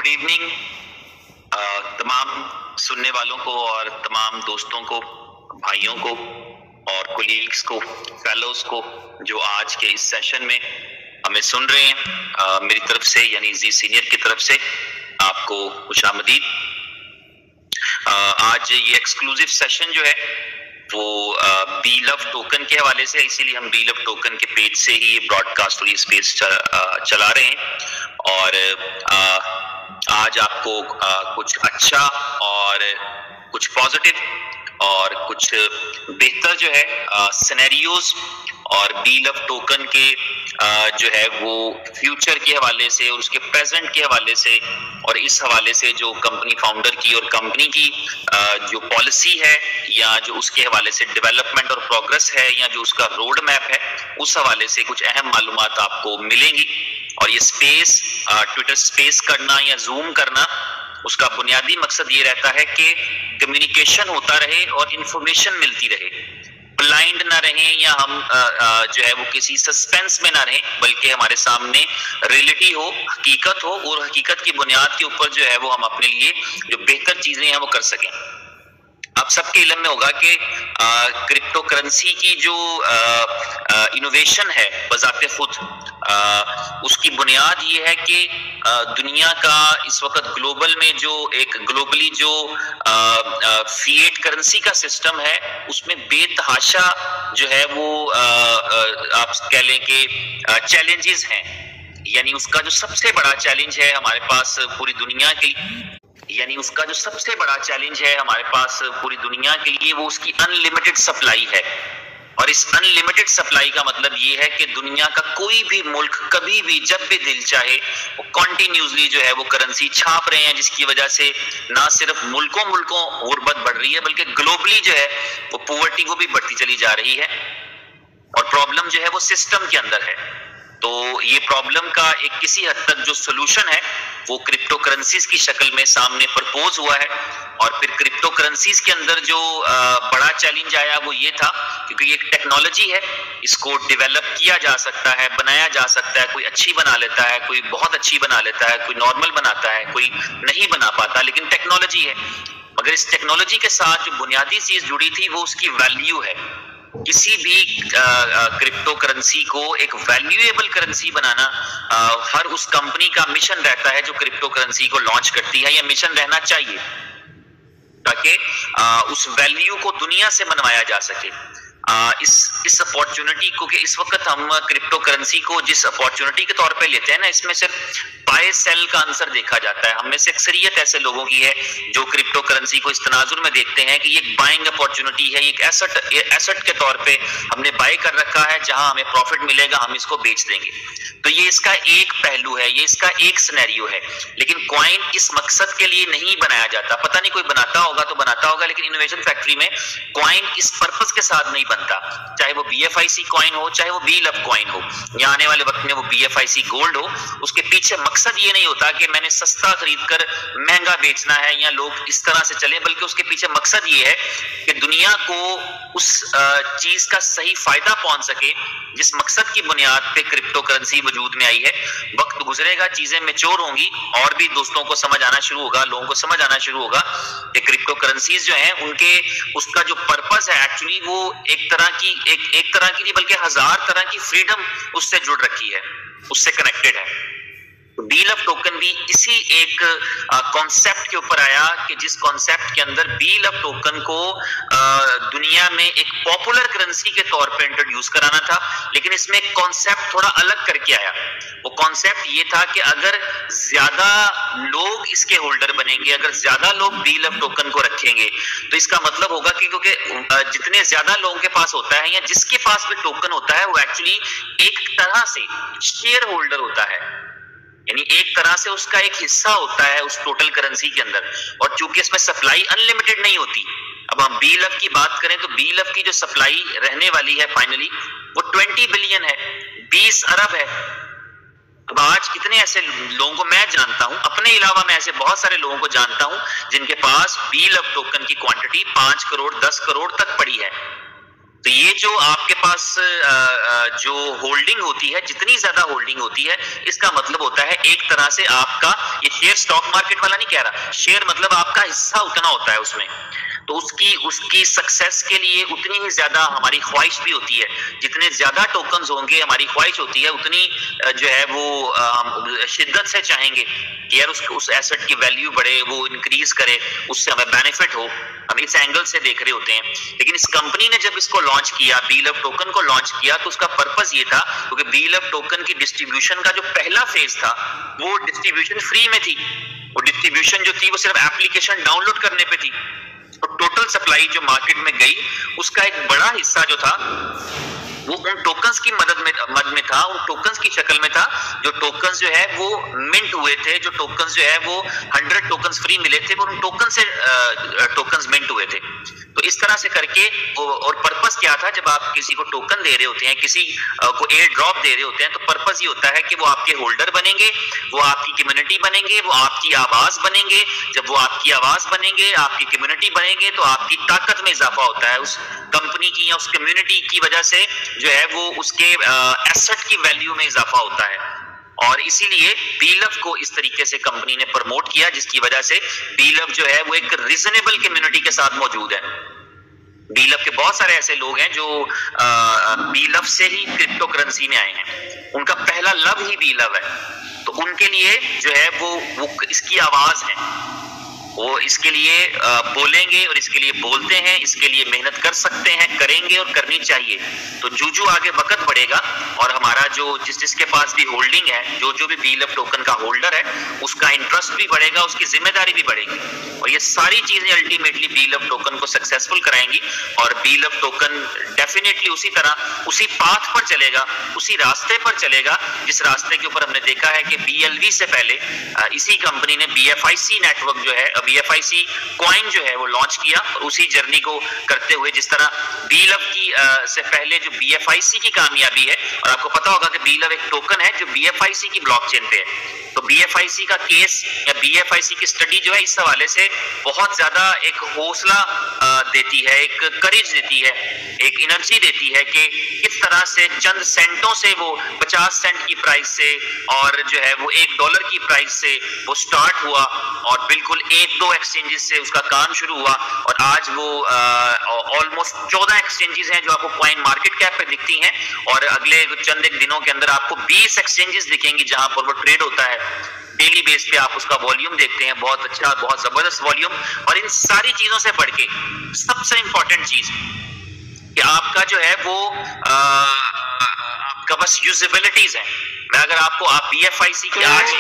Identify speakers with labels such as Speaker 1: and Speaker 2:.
Speaker 1: Good evening तमाम सुनने वालों को और तमाम दोस्तों को, भाइयों को और कोलीग्स को, फेलोज को जो आज के इस सेशन में हमें सुन रहे हैं। मेरी तरफ से यानी जी सीनियर की तरफ से आपको खुशामदीद। आज ये एक्सक्लूसिव सेशन जो है वो बी लव टोकन के हवाले से, इसीलिए हम बी लव टोकन के पेज से ही ये ब्रॉडकास्ट और ये स्पेस चला रहे हैं। और आज आपको कुछ अच्छा और कुछ पॉजिटिव और कुछ बेहतर जो है सिनेरियोज और बी लव टोकन के जो है वो फ्यूचर के हवाले से और उसके प्रेजेंट के हवाले से और इस हवाले से जो कंपनी फाउंडर की और कंपनी की जो पॉलिसी है या जो उसके हवाले से डेवलपमेंट और प्रोग्रेस है या जो उसका रोड मैप है, उस हवाले से कुछ अहम मालूमात आपको मिलेंगी। और ये स्पेस, ट्विटर स्पेस करना या जूम करना, उसका बुनियादी मकसद ये रहता है कि कम्युनिकेशन होता रहे और इंफॉर्मेशन मिलती रहे, ब्लाइंड ना रहें या हम जो है वो किसी सस्पेंस में ना रहें, बल्कि हमारे सामने रियलिटी हो, हकीकत हो और हकीकत की बुनियाद के ऊपर जो है वो हम अपने लिए जो बेहतर चीजें हैं वो कर सकें। आप सबके इल्म में होगा कि क्रिप्टो करेंसी की जो इनोवेशन है बजाते खुद, उसकी बुनियाद ये है कि दुनिया का इस वक्त ग्लोबल में जो एक ग्लोबली जो फिएट करेंसी का सिस्टम है उसमें बेतहाशा जो है वो आप कह लें कि चैलेंजेस हैं। यानी उसका जो सबसे बड़ा चैलेंज है हमारे पास पूरी दुनिया के लिए, वो उसकी अनलिमिटेड सप्लाई है। और इस अनलिमिटेड सप्लाई का मतलब ये है कि दुनिया का कोई भी मुल्क कभी भी जब भी दिल चाहे वो कॉन्टिन्यूसली जो है वो करेंसी छाप रहे हैं, जिसकी वजह से ना सिर्फ मुल्कों गुर्बत बढ़ रही है बल्कि ग्लोबली जो है वो पॉवर्टी को भी बढ़ती चली जा रही है। और प्रॉब्लम जो है वो सिस्टम के अंदर है। तो ये प्रॉब्लम का एक किसी हद तक जो सोल्यूशन है वो क्रिप्टो करेंसीज की शक्ल में सामने प्रपोज हुआ है। और फिर क्रिप्टो करेंसीज के अंदर जो बड़ा चैलेंज आया वो ये था, क्योंकि ये एक टेक्नोलॉजी है, इसको डेवलप किया जा सकता है, बनाया जा सकता है, कोई अच्छी बना लेता है, कोई बहुत अच्छी बना लेता है, कोई नॉर्मल बनाता है, कोई नहीं बना पाता, लेकिन टेक्नोलॉजी है। मगर इस टेक्नोलॉजी के साथ जो बुनियादी चीज जुड़ी थी वो उसकी वैल्यू है। किसी भी क्रिप्टो करेंसी को एक वैल्यूएबल करेंसी बनाना हर उस कंपनी का मिशन रहता है जो क्रिप्टो करेंसी को लॉन्च करती है, या मिशन रहना चाहिए, ताकि उस वैल्यू को दुनिया से मनवाया जा सके। इस अपॉर्चुनिटी को, कि इस वक्त हम क्रिप्टो करेंसी को जिस अपॉर्चुनिटी के तौर पे लेते हैं ना, इसमें सिर्फ बाय सेल का आंसर देखा जाता है। हमें से अक्सरियत ऐसे लोगों की है जो क्रिप्टो करेंसी को इस तनाजुर में देखते हैं कि ये एक बाइंग अपॉर्चुनिटी है, एक एसेट के तौर पे हमने बाय कर रखा है, जहां हमें प्रॉफिट मिलेगा हम इसको बेच देंगे। तो ये इसका एक पहलू है, ये इसका एक सिनेरियो है। लेकिन कॉइन इस मकसद के लिए नहीं बनाया जाता। पता नहीं कोई बनाता होगा तो बनाता होगा, लेकिन इनोवेशन फैक्ट्री में कॉइन इस पर्पस के साथ नहीं बनता। चाहे वो BFIC कॉइन हो, चाहे वो बी लव कॉइन हो, या आने वाले वक्त में वो BFIC गोल्ड हो, उसके पीछे मकसद ये नहीं होता कि मैंने सस्ता खरीद कर महंगा बेचना है या लोग इस तरह से चले, बल्कि उसके पीछे मकसद ये है कि दुनिया को उस चीज का सही फायदा पहुंच सके जिस मकसद की बुनियाद पे क्रिप्टो करेंसी वजूद में आई है। वक्त गुजरेगा, चीजें मैच्योर होंगी और भी दोस्तों को समझ आना शुरू होगा, लोगों को समझ आना शुरू होगा कि क्रिप्टो करेंसीज जो हैं उनके उसका जो पर्पस है एक्चुअली वो एक तरह की नहीं बल्कि 1000 तरह की फ्रीडम उससे जुड़ रखी है, उससे कनेक्टेड है। बी लव टोकन भी इसी एक कॉन्सेप्ट के ऊपर आया कि जिस कॉन्सेप्ट के अंदर बी लव टोकन को दुनिया में एक पॉपुलर करेंसी के तौर पे इंट्रोड्यूस कराना था, लेकिन इसमें एक कॉन्सेप्ट थोड़ा अलग करके आया। वो कॉन्सेप्ट ये था कि अगर ज्यादा लोग इसके होल्डर बनेंगे, अगर ज्यादा लोग बी लव टोकन को रखेंगे, तो इसका मतलब होगा कि क्योंकि जितने ज्यादा लोगों के पास होता है या जिसके पास भी टोकन होता है वो एक्चुअली एक तरह से शेयर होल्डर होता है, यानी एक तरह से उसका एक हिस्सा होता है उस टोटल करेंसी के अंदर। और चूंकि इसमें सप्लाई अनलिमिटेड नहीं होती, अब हम बी लव की बात करें तो बी लव की जो सप्लाई रहने वाली है फाइनली वो 20 बिलियन है, 20 अरब है। अब आज कितने ऐसे लोगों को मैं जानता हूं, अपने अलावा मैं ऐसे बहुत सारे लोगों को जानता हूं जिनके पास बी लव टोकन की क्वांटिटी 5 करोड़ 10 करोड़ तक पड़ी है। तो ये जो आपके पास जो होल्डिंग होती है, जितनी ज्यादा होल्डिंग होती है, इसका मतलब होता है एक तरह से आपका, ये शेयर स्टॉक मार्केट वाला नहीं कह रहा, शेयर मतलब आपका हिस्सा उतना होता है उसमें, तो उसकी सक्सेस के लिए उतनी ही ज्यादा हमारी ख्वाहिश भी होती है। जितने ज्यादा टोकन्स होंगे हमारी ख्वाहिश होती है उतनी जो है वो हम शिद्दत से चाहेंगे कि यार उस एसेट की वैल्यू बढ़े, वो इंक्रीज करे, उससे हमें बेनिफिट हो, हम इस एंगल से देख रहे होते हैं। लेकिन इस कंपनी ने जब इसको लॉन्च किया, BLOVE टोकन को लॉन्च किया, तो उसका पर्पस ये था, क्योंकि BLOVE टोकन की डिस्ट्रीब्यूशन का जो पहला फेज था वो डिस्ट्रीब्यूशन फ्री में थी। वो डिस्ट्रीब्यूशन जो थी वो सिर्फ एप्लीकेशन डाउनलोड करने पे थी। तो टोटल सप्लाई जो मार्केट में गई उसका एक बड़ा हिस्सा जो था वो उन टोकन्स की मद में था, उन टोकन्स की शक्ल में था। जो टोकन्स जो है वो मिंट हुए थे, जो टोकन्स जो है वो 100 टोकन्स फ्री मिले थे, वो उन टोकन से टोकन्स मिंट हुए थे। तो इस तरह से करके, और पर्पस क्या था, जब आप किसी को टोकन दे रहे होते हैं, किसी को एयर ड्रॉप दे रहे होते हैं, तो पर्पस ये होता है कि वो आपके होल्डर बनेंगे, वो आपकी कम्युनिटी बनेंगे, वो आपकी आवाज बनेंगे। जब वो आपकी आवाज बनेंगे, आपकी कम्युनिटी बनेंगे, तो आपकी ताकत में इजाफा होता है। उस कंपनी की या उस कम्युनिटी की वजह से जो है वो उसके एसेट की वैल्यू में इजाफा होता है। और इसीलिए BLOVE को इस तरीके से कंपनी ने प्रमोट किया, जिसकी वजह से BLOVE जो है वो एक रीजनेबल कम्युनिटी के साथ मौजूद है। BLOVE के बहुत सारे ऐसे लोग हैं जो BLOVE से ही क्रिप्टो करेंसी में आए हैं, उनका पहला लव ही BLOVE है। तो उनके लिए जो है वो इसकी आवाज है, वो इसके लिए बोलेंगे और इसके लिए बोलते हैं, इसके लिए मेहनत कर सकते हैं, करेंगे और करनी चाहिए। तो जो आगे वक्त बढ़ेगा और हमारा जो जिसके पास भी होल्डिंग है, जो भी BLOVE टोकन का होल्डर है, उसका इंटरेस्ट भी बढ़ेगा, उसकी जिम्मेदारी भी बढ़ेगी, और ये सारी चीजें अल्टीमेटली BLOVE टोकन को सक्सेसफुल कराएंगी। और BLOVE टोकन डेफिनेटली उसी तरह उसी पाथ पर चलेगा, उसी रास्ते पर चलेगा जिस रास्ते के ऊपर हमने देखा है कि BLV से पहले इसी कंपनी ने BFIC नेटवर्क जो है, BFIC कॉइन जो है वो लॉन्च किया, और उसी जर्नी को करते हुए जिस तरह BLOVE की से पहले जो BFIC की कामयाबी है, और आपको पता होगा कि BLOVE एक टोकन है जो BFIC की ब्लॉकचेन पे है। तो BFIC का केस या BFIC की स्टडी जो है इस हवाले से बहुत ज्यादा एक हौसला देती है, एक करेज देती है, एक एनर्जी देती है कि किस तरह से चंद सेंटों से वो 50 सेंट की प्राइस से और जो है वो $1 की प्राइस से वो स्टार्ट हुआ, और बिल्कुल 1-2 एक्सचेंजेस से उसका काम शुरू हुआ, और आज वो ऑलमोस्ट 14 एक्सचेंजेस हैं जो आपको कॉइन मार्केट कैप पे दिखती हैं, और अगले चंद एक दिनों के अंदर आपको 20 एक्सचेंजेस दिखेंगी जहां पर वो ट्रेड होता है। डेली बेस पे आप उसका वॉल्यूम देखते हैं, बहुत अच्छा, बहुत जबरदस्त वॉल्यूम। और इन सारी चीजों से बढ़ के सबसे इंपॉर्टेंट चीज कि आपका जो है वो आपका बस यूजेबिलिटीज है। मैं अगर आपको आप BFIC की आज